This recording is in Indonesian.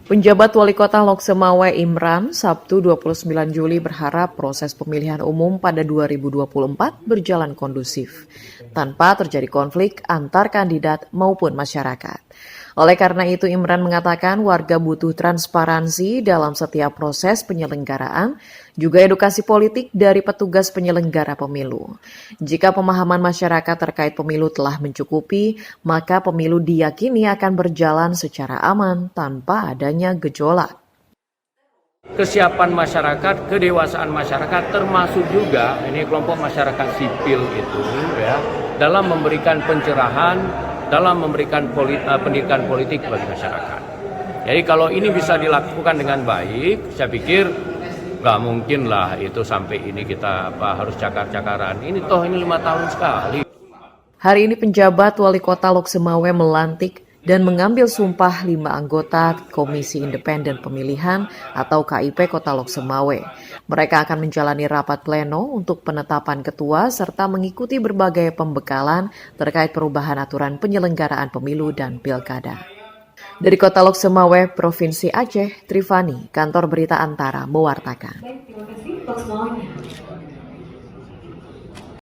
Penjabat Wali Kota Lok Semawe Imran, Sabtu 29 Juli berharap proses pemilihan umum pada 2024 berjalan kondusif, tanpa terjadi konflik antar kandidat maupun masyarakat. Oleh karena itu, Imran mengatakan warga butuh transparansi dalam setiap proses penyelenggaraan, juga edukasi politik dari petugas penyelenggara pemilu. Jika pemahaman masyarakat terkait pemilu telah mencukupi, maka pemilu diyakini akan berjalan secara aman tanpa adanya gejolak. Kesiapan masyarakat, kedewasaan masyarakat, termasuk juga ini kelompok masyarakat sipil itu ya, dalam memberikan pencerahan, dalam memberikan pendidikan politik bagi masyarakat. Jadi kalau ini bisa dilakukan dengan baik, saya pikir nggak mungkin lah itu sampai ini kita harus cakar-cakaran. Ini 5 tahun sekali. Hari ini penjabat Wali Kota Lok Semawe melantik dan mengambil sumpah 5 anggota Komisi Independen Pemilihan atau KIP Kota Lok Semawe. Mereka akan menjalani rapat pleno untuk penetapan ketua serta mengikuti berbagai pembekalan terkait perubahan aturan penyelenggaraan pemilu dan pilkada. Dari Kota Lok Semawe, Provinsi Aceh, Trifani, Kantor Berita Antara mewartakan.